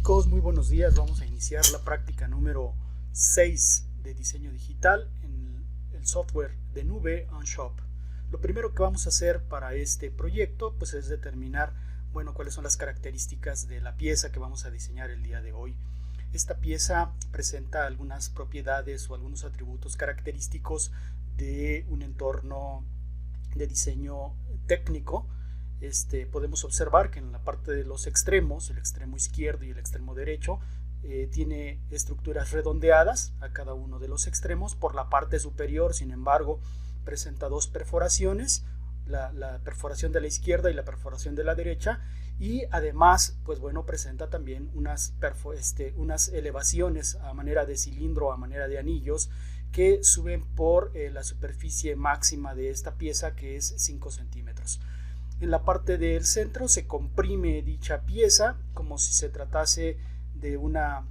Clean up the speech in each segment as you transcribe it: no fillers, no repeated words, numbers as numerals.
chicos? Muy buenos días. Vamos a iniciar la práctica número 6 de diseño digital en el software de nube OnShop. Lo primero que vamos a hacer para este proyecto pues es determinar cuáles son las características de la pieza que vamos a diseñar el día de hoy. Esta pieza presenta algunas propiedades o algunos atributos característicos de un entorno de diseño técnico. Podemos observar que en la parte de los extremos, el extremo izquierdo y el extremo derecho, tiene estructuras redondeadas a cada uno de los extremos. Por la parte superior, sin embargo, presenta dos perforaciones, la perforación de la izquierda y la perforación de la derecha, y además presenta también unas elevaciones a manera de cilindro, a manera de anillos, que suben por la superficie máxima de esta pieza, que es 5 centímetros. En la parte del centro se comprime dicha pieza como si se tratase de una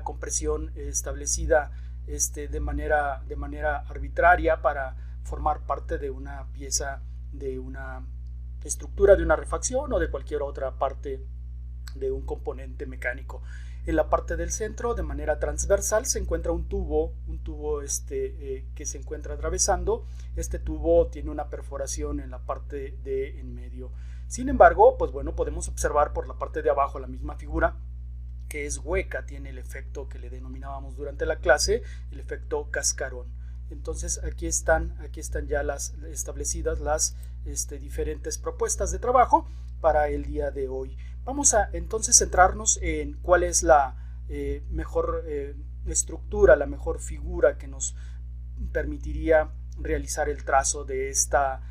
compresión establecida de manera arbitraria para formar parte de una pieza, de una estructura, de una refacción o de cualquier otra parte de un componente mecánico. En la parte del centro, de manera transversal, se encuentra un tubo que se encuentra atravesando. Este tubo tiene una perforación en la parte de en medio. Sin embargo, podemos observar por la parte de abajo la misma figura, que es hueca, tiene el efecto que le denominábamos durante la clase, el efecto cascarón. Entonces aquí están ya establecidas las diferentes propuestas de trabajo para el día de hoy. Vamos a entonces centrarnos en cuál es la mejor estructura, la mejor figura que nos permitiría realizar el trazo de esta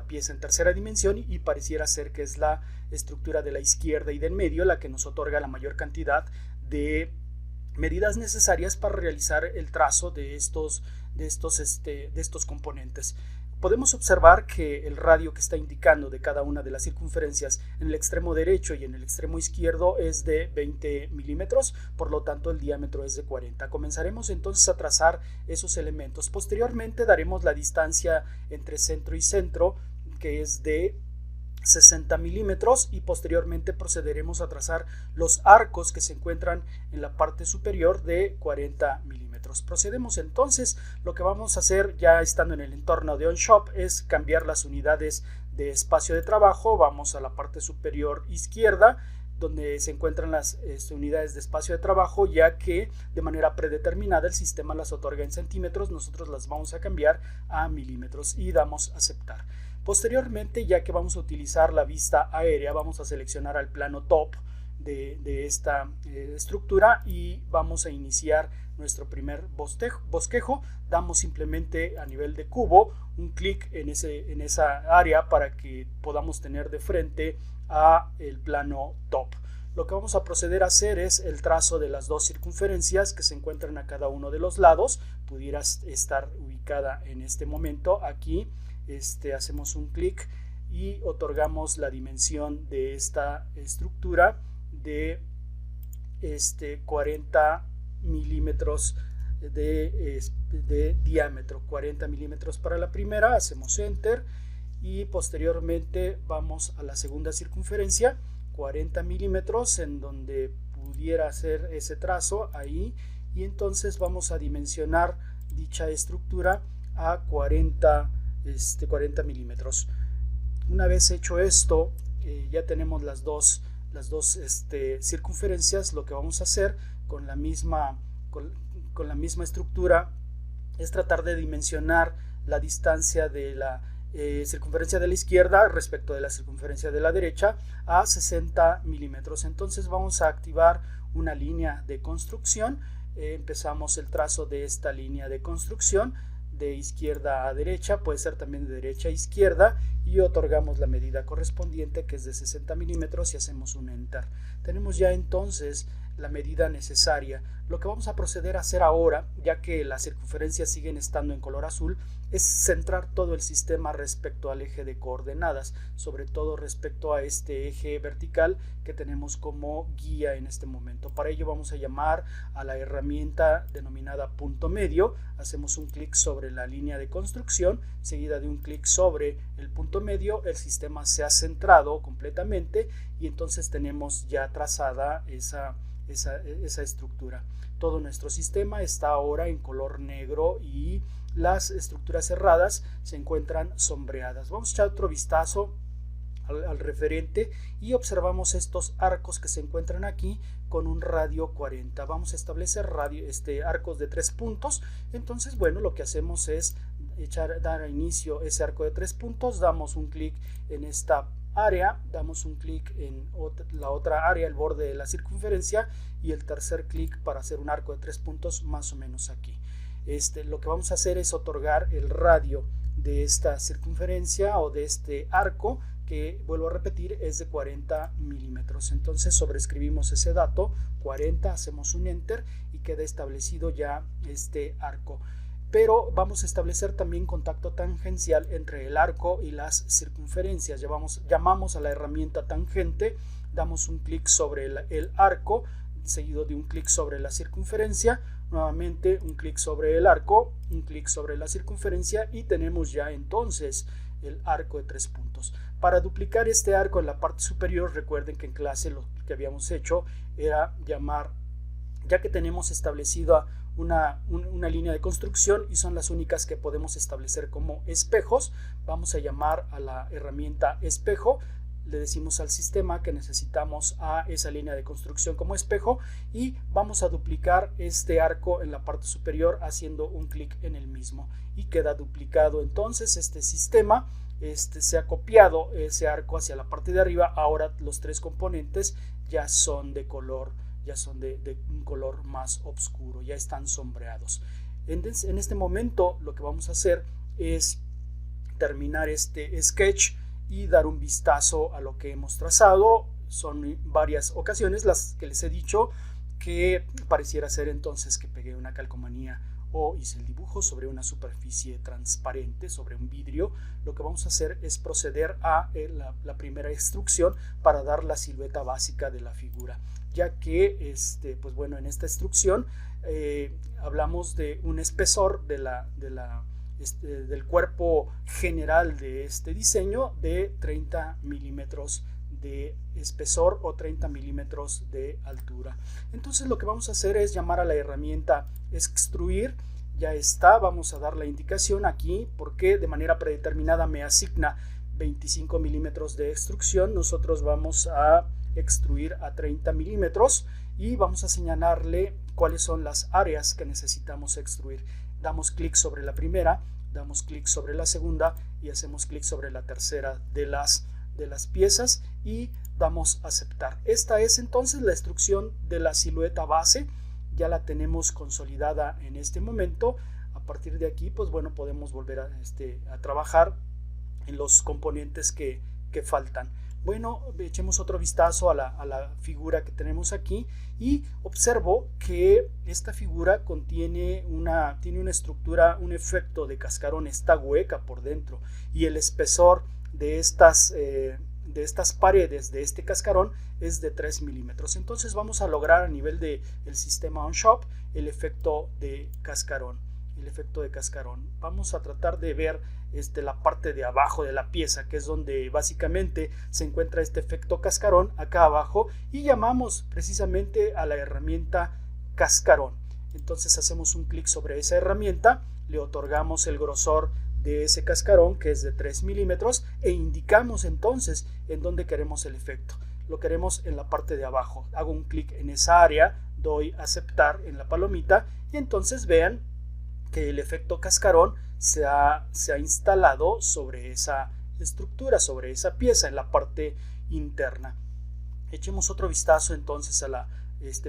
pieza en tercera dimensión, y pareciera ser que es la estructura de la izquierda y del medio la que nos otorga la mayor cantidad de medidas necesarias para realizar el trazo de estos componentes. Podemos observar que el radio que está indicando de cada una de las circunferencias en el extremo derecho y en el extremo izquierdo es de 20 milímetros, por lo tanto el diámetro es de 40. Comenzaremos entonces a trazar esos elementos. Posteriormente daremos la distancia entre centro y centro, que es de 60 milímetros, y posteriormente procederemos a trazar los arcos que se encuentran en la parte superior de 40 milímetros. Procedemos entonces. Lo que vamos a hacer ya estando en el entorno de OnShop es cambiar las unidades de espacio de trabajo. Vamos a la parte superior izquierda, donde se encuentran las unidades de espacio de trabajo, ya que de manera predeterminada el sistema las otorga en centímetros. Nosotros las vamos a cambiar a milímetros y damos a aceptar. Posteriormente, ya que vamos a utilizar la vista aérea, vamos a seleccionar al plano top de esta estructura y vamos a iniciar nuestro primer bosquejo. Damos simplemente a nivel de cubo un clic en esa área para que podamos tener de frente a el plano top. Lo que vamos a proceder a hacer es el trazo de las dos circunferencias que se encuentran a cada uno de los lados. Pudiera estar ubicada en este momento aquí. Hacemos un clic y otorgamos la dimensión de esta estructura de 40 milímetros de diámetro, 40 milímetros para la primera. Hacemos enter y posteriormente vamos a la segunda circunferencia, 40 milímetros, en donde pudiera hacer ese trazo ahí, y entonces vamos a dimensionar dicha estructura a 40 milímetros. Una vez hecho esto, ya tenemos las dos circunferencias. Lo que vamos a hacer con la misma estructura es tratar de dimensionar la distancia de la circunferencia de la izquierda respecto de la circunferencia de la derecha a 60 milímetros. Entonces vamos a activar una línea de construcción. Empezamos el trazo de esta línea de construcción de izquierda a derecha, puede ser también de derecha a izquierda, y otorgamos la medida correspondiente, que es de 60 milímetros, y hacemos un enter. Tenemos ya entonces la medida necesaria. Lo que vamos a proceder a hacer ahora, ya que las circunferencias siguen estando en color azul, es centrar todo el sistema respecto al eje de coordenadas, sobre todo respecto a este eje vertical que tenemos como guía en este momento. Para ello vamos a llamar a la herramienta denominada punto medio, hacemos un clic sobre la línea de construcción, seguida de un clic sobre el punto medio, el sistema se ha centrado completamente y entonces tenemos ya trazada esa estructura. Todo nuestro sistema está ahora en color negro y las estructuras cerradas se encuentran sombreadas. Vamos a echar otro vistazo al referente y observamos estos arcos que se encuentran aquí con un radio 40. Vamos a establecer arcos de 3 puntos. Entonces, bueno, lo que hacemos es dar a inicio ese arco de 3 puntos, damos un clic en esta área, damos un clic en la otra área, el borde de la circunferencia, y el tercer clic para hacer un arco de 3 puntos más o menos aquí. Lo que vamos a hacer es otorgar el radio de esta circunferencia o de este arco, que vuelvo a repetir es de 40 milímetros. Entonces sobreescribimos ese dato 40, hacemos un enter y queda establecido ya este arco. Pero vamos a establecer también contacto tangencial entre el arco y las circunferencias. Llamamos a la herramienta tangente, damos un clic sobre el arco, seguido de un clic sobre la circunferencia, nuevamente un clic sobre el arco, un clic sobre la circunferencia y tenemos ya entonces el arco de 3 puntos. Para duplicar este arco en la parte superior, recuerden que en clase lo que habíamos hecho era llamar, ya que tenemos establecida una línea de construcción y son las únicas que podemos establecer como espejos, vamos a llamar a la herramienta espejo, le decimos al sistema que necesitamos a esa línea de construcción como espejo y vamos a duplicar este arco en la parte superior haciendo un clic en el mismo y queda duplicado. Entonces este sistema se ha copiado ese arco hacia la parte de arriba. Ahora los 3 componentes ya son de color, ya son de un color más oscuro, ya están sombreados. En este momento lo que vamos a hacer es terminar este sketch y dar un vistazo a lo que hemos trazado. Son varias ocasiones las que les he dicho que pareciera ser entonces que pegué una calcomanía o hice el dibujo sobre una superficie transparente, sobre un vidrio. Lo que vamos a hacer es proceder a la primera instrucción para dar la silueta básica de la figura, ya que pues bueno, en esta instrucción hablamos de un espesor del cuerpo general de este diseño de 30 milímetros de espesor o 30 milímetros de altura. Entonces lo que vamos a hacer es llamar a la herramienta extruir. Ya está, vamos a dar la indicación aquí porque de manera predeterminada me asigna 25 milímetros de extrusión. Nosotros vamos a extruir a 30 milímetros y vamos a señalarle cuáles son las áreas que necesitamos extruir. Damos clic sobre la primera, damos clic sobre la segunda y hacemos clic sobre la tercera de las piezas y damos aceptar. Esta es entonces la instrucción de la silueta base, ya la tenemos consolidada en este momento. A partir de aquí pues bueno, podemos volver a trabajar en los componentes que faltan. Bueno, echemos otro vistazo a la figura que tenemos aquí y observo que esta figura tiene una estructura, un efecto de cascarón, está hueca por dentro y el espesor de estas paredes de este cascarón es de 3 milímetros. Entonces vamos a lograr a nivel del sistema OnShop el efecto de cascarón. Vamos a tratar de ver la parte de abajo de la pieza, que es donde básicamente se encuentra este efecto cascarón acá abajo, y llamamos precisamente a la herramienta cascarón. Entonces hacemos un clic sobre esa herramienta, le otorgamos el grosor de ese cascarón que es de 3 milímetros e indicamos entonces en dónde queremos el efecto. Lo queremos en la parte de abajo. Hago un clic en esa área, doy aceptar en la palomita y entonces vean que el efecto cascarón se ha instalado sobre esa estructura, sobre esa pieza en la parte interna. Echemos otro vistazo entonces a la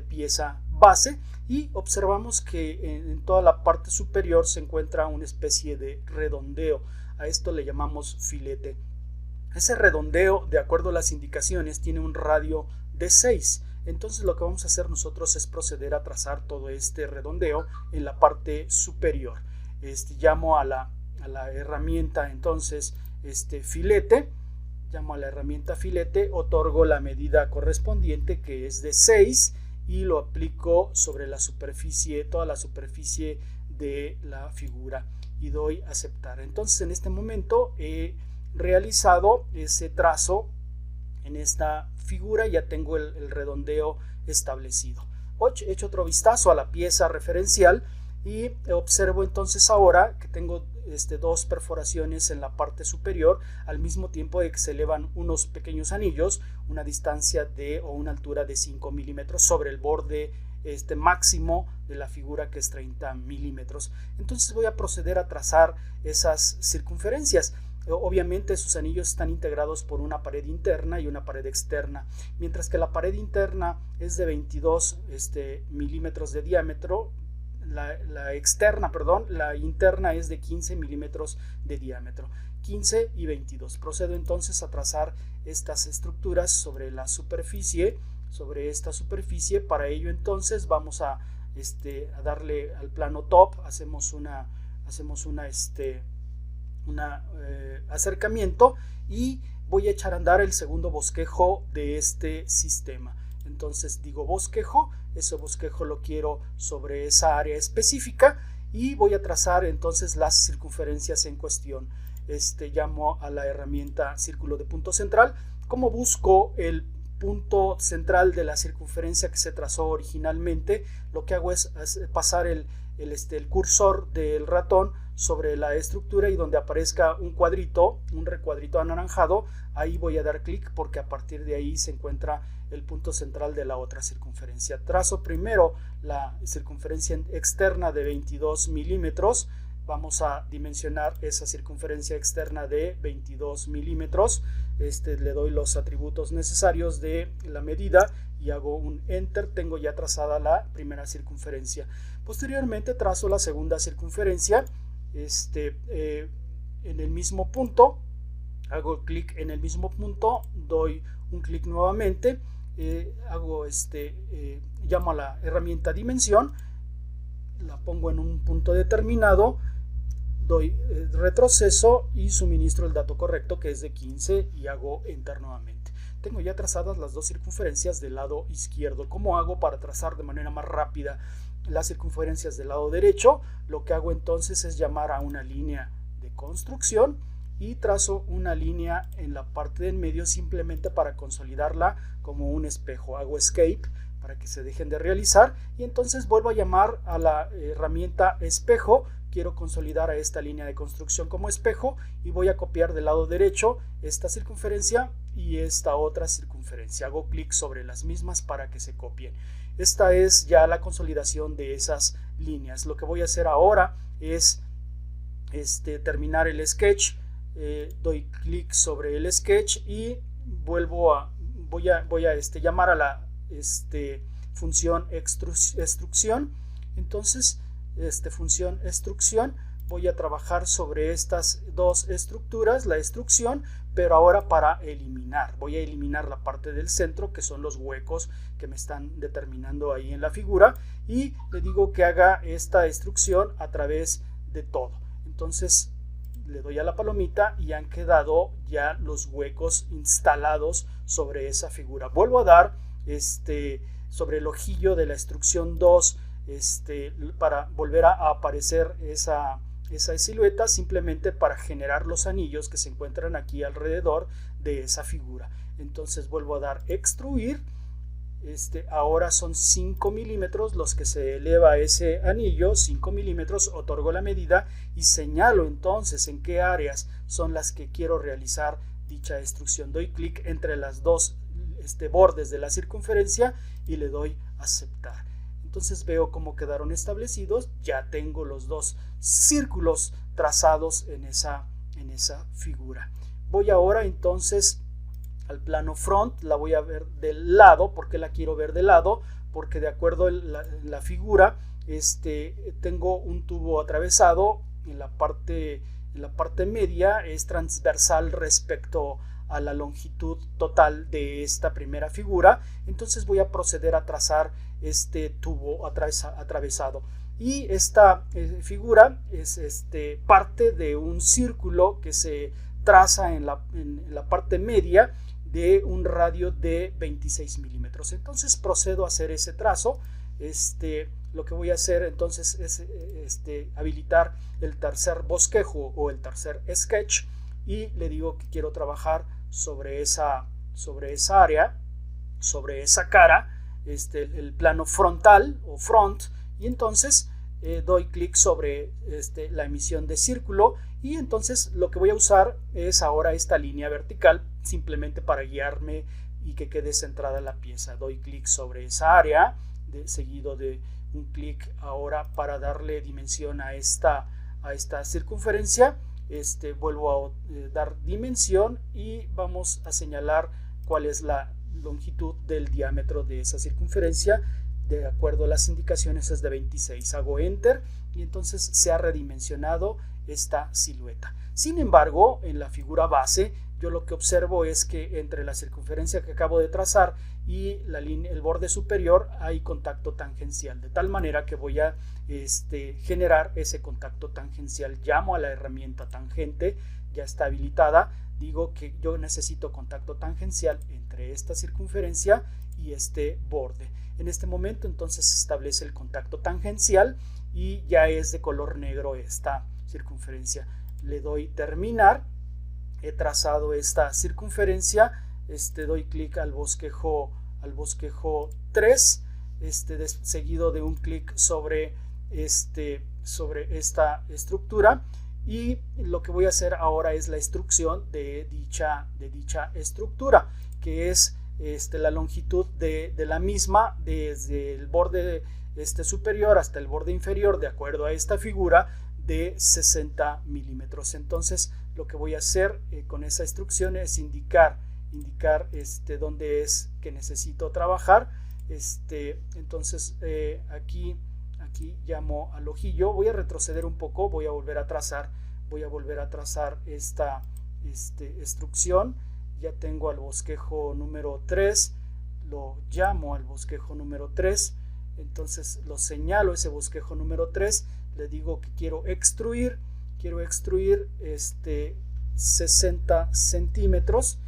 pieza base y observamos que en toda la parte superior se encuentra una especie de redondeo. A esto le llamamos filete. Ese redondeo, de acuerdo a las indicaciones, tiene un radio de 6. Entonces lo que vamos a hacer nosotros es proceder a trazar todo este redondeo en la parte superior. Llamo a la la herramienta entonces filete, llamo a la herramienta filete, otorgo la medida correspondiente que es de 6 y lo aplico sobre la superficie, toda la superficie de la figura y doy aceptar. Entonces en este momento he realizado ese trazo en esta figura, ya tengo el redondeo establecido. He hecho otro vistazo a la pieza referencial y observo entonces ahora que tengo dos perforaciones en la parte superior, al mismo tiempo de que se elevan unos pequeños anillos, una distancia o una altura de 5 milímetros sobre el borde máximo de la figura, que es 30 milímetros. Entonces voy a proceder a trazar esas circunferencias. Obviamente sus anillos están integrados por una pared interna y una pared externa, mientras que la pared interna es de 22 milímetros de diámetro, la interna es de 15 milímetros de diámetro, 15 y 22. Procedo entonces a trazar estas estructuras sobre la superficie, sobre esta superficie. Para ello entonces vamos a darle al plano top, hacemos un acercamiento y voy a echar a andar el segundo bosquejo de este sistema. Entonces digo bosquejo, ese bosquejo lo quiero sobre esa área específica y voy a trazar entonces las circunferencias en cuestión. Llamo a la herramienta círculo de punto central. Como busco el punto central de la circunferencia que se trazó originalmente, lo que hago es pasar el cursor del ratón sobre la estructura y donde aparezca un cuadrito, un recuadrito anaranjado, ahí voy a dar clic porque a partir de ahí se encuentra el punto central de la otra circunferencia. Trazo primero la circunferencia externa de 22 milímetros. Vamos a dimensionar esa circunferencia externa de 22 milímetros. Le doy los atributos necesarios de la medida y hago un enter. Tengo ya trazada la primera circunferencia. Posteriormente trazo la segunda circunferencia en el mismo punto. Hago clic en el mismo punto, doy un clic nuevamente, llamo a la herramienta dimensión, la pongo en un punto determinado, doy retroceso y suministro el dato correcto, que es de 15, y hago enter nuevamente. Tengo ya trazadas las dos circunferencias del lado izquierdo. ¿Cómo hago para trazar de manera más rápida las circunferencias del lado derecho? Lo que hago entonces es llamar a una línea de construcción y trazo una línea en la parte del medio simplemente para consolidarla como un espejo. Hago escape para que se dejen de realizar y entonces vuelvo a llamar a la herramienta espejo. Quiero consolidar a esta línea de construcción como espejo y voy a copiar del lado derecho esta circunferencia y esta otra circunferencia. Hago clic sobre las mismas para que se copien. Esta es ya la consolidación de esas líneas. Lo que voy a hacer ahora es terminar el sketch. Doy clic sobre el sketch y voy a llamar a la función extrusión. Entonces función extrusión, voy a trabajar sobre estas dos estructuras, la extrusión, pero ahora para eliminar. Voy a eliminar la parte del centro, que son los huecos que me están determinando ahí en la figura, y le digo que haga esta extrusión a través de todo. Entonces le doy a la palomita y han quedado ya los huecos instalados sobre esa figura. Vuelvo a dar sobre el ojillo de la extrusión 2 para volver a aparecer esa silueta, simplemente para generar los anillos que se encuentran aquí alrededor de esa figura. Entonces vuelvo a dar extruir. Ahora son 5 milímetros los que se eleva ese anillo, 5 milímetros, otorgo la medida y señalo entonces en qué áreas son las que quiero realizar dicha extrusión. Doy clic entre las dos bordes de la circunferencia y le doy aceptar. Entonces veo cómo quedaron establecidos. Ya tengo los dos círculos trazados en esa figura. Voy ahora entonces al plano front, la voy a ver del lado. ¿Por qué la quiero ver de lado? Porque de acuerdo a la figura, tengo un tubo atravesado en la parte media, es transversal respecto a la longitud total de esta primera figura. Entonces voy a proceder a trazar este tubo atravesado. y esta figura es parte de un círculo que se traza en la parte media de un radio de 26 milímetros. Entonces procedo a hacer ese trazo. Lo que voy a hacer entonces es habilitar el tercer bosquejo o el tercer sketch, y le digo que quiero trabajar sobre esa área, sobre esa cara, el plano frontal o front, y entonces doy clic sobre la emisión de círculo, y entonces lo que voy a usar es ahora esta línea vertical simplemente para guiarme y que quede centrada la pieza. Doy clic sobre esa área, seguido de un clic ahora para darle dimensión a esta circunferencia. Vuelvo a dar dimensión y vamos a señalar cuál es la longitud del diámetro de esa circunferencia. De acuerdo a las indicaciones es de 26. Hago enter y entonces se ha redimensionado esta silueta. Sin embargo, en la figura base yo lo que observo es que entre la circunferencia que acabo de trazar y el borde superior hay contacto tangencial, de tal manera que voy a generar ese contacto tangencial. Llamo a la herramienta tangente, ya está habilitada, digo que yo necesito contacto tangencial entre esta circunferencia y este borde. En este momento entonces se establece el contacto tangencial y ya es de color negro esta circunferencia. Le doy terminar, he trazado esta circunferencia, doy clic al bosquejo 3, seguido de un clic sobre esta estructura, y lo que voy a hacer ahora es la instrucción de dicha estructura, que es la longitud de la misma desde el borde superior hasta el borde inferior, de acuerdo a esta figura, de 60 milímetros. Entonces lo que voy a hacer con esa instrucción es indicar dónde es que necesito trabajar. Entonces aquí llamo al ojillo, voy a retroceder un poco, voy a volver a trazar esta instrucción. Ya tengo al bosquejo número 3, lo llamo al bosquejo número 3, entonces lo señalo ese bosquejo número 3, le digo que quiero extruir 60 centímetros,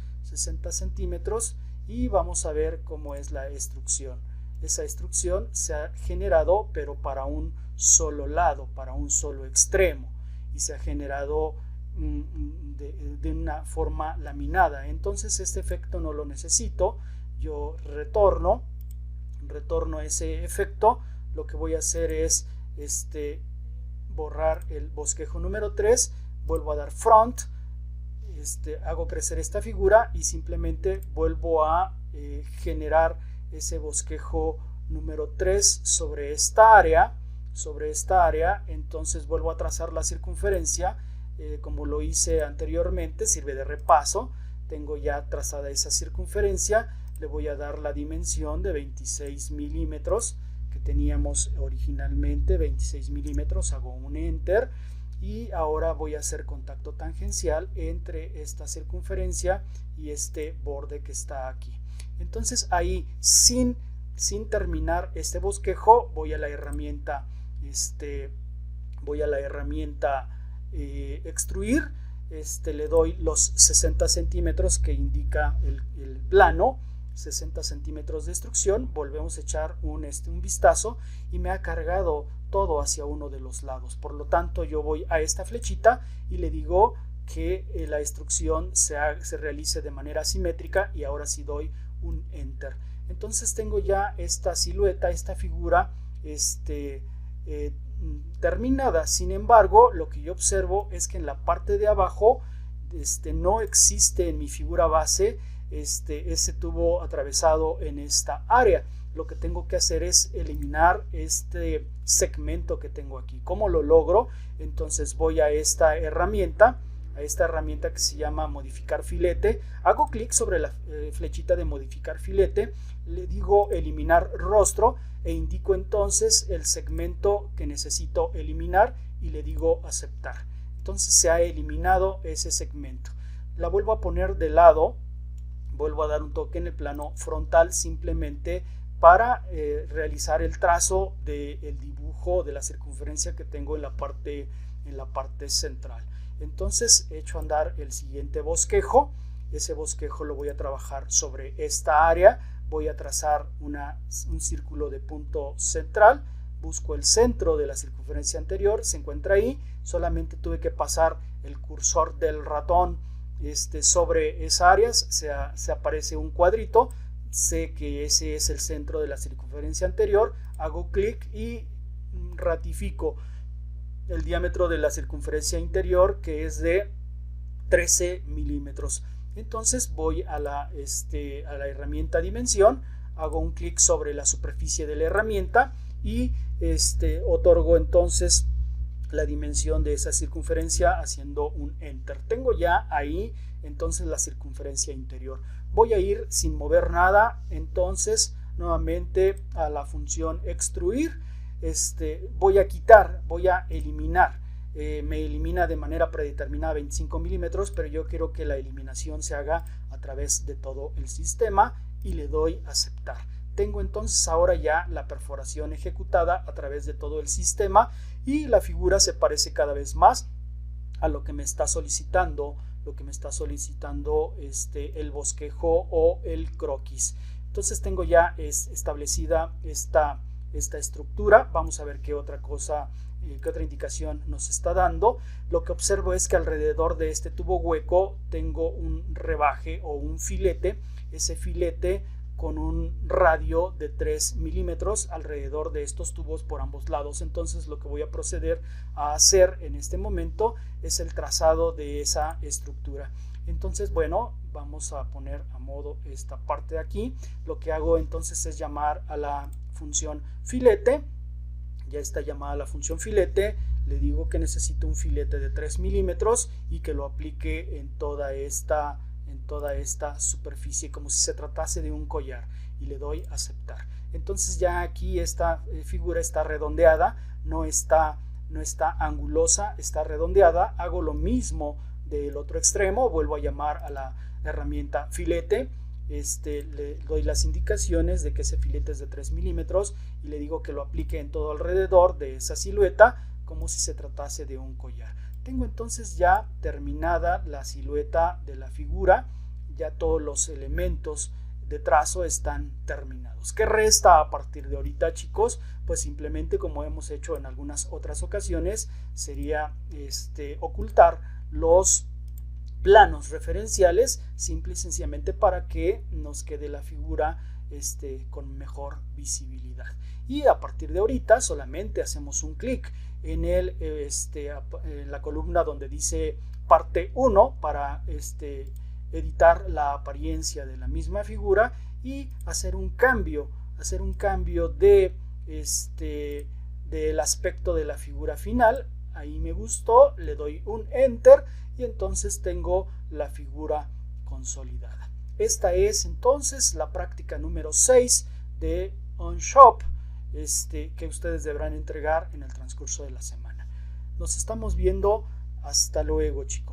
y vamos a ver cómo es la extrusión. Esa extrusión se ha generado pero para un solo lado, para un solo extremo, y se ha generado de una forma laminada. Entonces este efecto no lo necesito, yo retorno ese efecto. Lo que voy a hacer es borrar el bosquejo número 3, vuelvo a dar front, hago crecer esta figura y simplemente vuelvo a generar ese bosquejo número 3 sobre esta área. Entonces vuelvo a trazar la circunferencia como lo hice anteriormente, sirve de repaso. Tengo ya trazada esa circunferencia, le voy a dar la dimensión de 26 milímetros que teníamos originalmente, 26 milímetros, hago un enter y ahora voy a hacer contacto tangencial entre esta circunferencia y este borde que está aquí. Entonces ahí, sin terminar este bosquejo, voy a la herramienta extruir, le doy los 60 centímetros que indica el plano, 60 centímetros de extrusión. Volvemos a echar un vistazo y me ha cargado todo hacia uno de los lados. Por lo tanto, yo voy a esta flechita y le digo que la extrusión se realice de manera simétrica, y ahora sí doy un enter. Entonces tengo ya esta silueta, esta figura terminada. Sin embargo, lo que yo observo es que en la parte de abajo no existe en mi figura base ese tubo atravesado en esta área. Lo que tengo que hacer es eliminar este segmento que tengo aquí. ¿Cómo lo logro? Entonces voy a esta herramienta que se llama modificar filete, hago clic sobre la flechita de modificar filete, le digo eliminar rostro e indico entonces el segmento que necesito eliminar y le digo aceptar. Entonces se ha eliminado ese segmento. La vuelvo a poner de lado, vuelvo a dar un toque en el plano frontal simplemente para realizar el trazo del dibujo de la circunferencia que tengo en la parte central. Entonces he hecho andar el siguiente bosquejo. Ese bosquejo lo voy a trabajar sobre esta área. Voy a trazar un círculo de punto central. Busco el centro de la circunferencia anterior, se encuentra ahí. Solamente tuve que pasar el cursor del ratón sobre esa área, se aparece un cuadrito. Sé que ese es el centro de la circunferencia anterior. Hago clic y ratifico el diámetro de la circunferencia interior, que es de 13 milímetros. Entonces voy a la herramienta dimensión, hago un clic sobre la superficie de la herramienta y otorgo entonces la dimensión de esa circunferencia haciendo un enter. Tengo ya ahí entonces la circunferencia interior. Voy a ir sin mover nada entonces nuevamente a la función extruir. Voy a eliminar. Me elimina de manera predeterminada 25 milímetros, pero yo quiero que la eliminación se haga a través de todo el sistema y le doy a aceptar. Tengo entonces ahora ya la perforación ejecutada a través de todo el sistema y la figura se parece cada vez más a lo que me está solicitando, el bosquejo o el croquis. Entonces tengo ya establecida esta estructura. Vamos a ver qué otra cosa, qué otra indicación nos está dando. Lo que observo es que alrededor de este tubo hueco tengo un rebaje o un filete. Ese filete con un radio de 3 milímetros alrededor de estos tubos por ambos lados. Entonces lo que voy a proceder a hacer en este momento es el trazado de esa estructura. Entonces, bueno, vamos a poner a modo esta parte de aquí. Lo que hago entonces es llamar a la función filete. Ya está llamada la función filete. Le digo que necesito un filete de 3 milímetros y que lo aplique en toda esta superficie como si se tratase de un collar, y le doy a aceptar. Entonces ya aquí esta figura está redondeada, no está angulosa, está redondeada. Hago lo mismo del otro extremo, vuelvo a llamar a la herramienta filete, le doy las indicaciones de que ese filete es de 3 milímetros y le digo que lo aplique en todo alrededor de esa silueta como si se tratase de un collar. Tengo entonces ya terminada la silueta de la figura, ya todos los elementos de trazo están terminados. ¿Qué resta a partir de ahorita, chicos? Pues simplemente, como hemos hecho en algunas otras ocasiones, sería ocultar los planos referenciales, simple y sencillamente para que nos quede la figura con mejor visibilidad. Y a partir de ahorita solamente hacemos un clic en la columna donde dice parte 1 para editar la apariencia de la misma figura y hacer un cambio del aspecto de la figura final. Ahí me gustó, le doy un enter y entonces tengo la figura consolidada. Esta es entonces la práctica número 6 de OnShop, que ustedes deberán entregar en el transcurso de la semana. Nos estamos viendo. Hasta luego, chicos.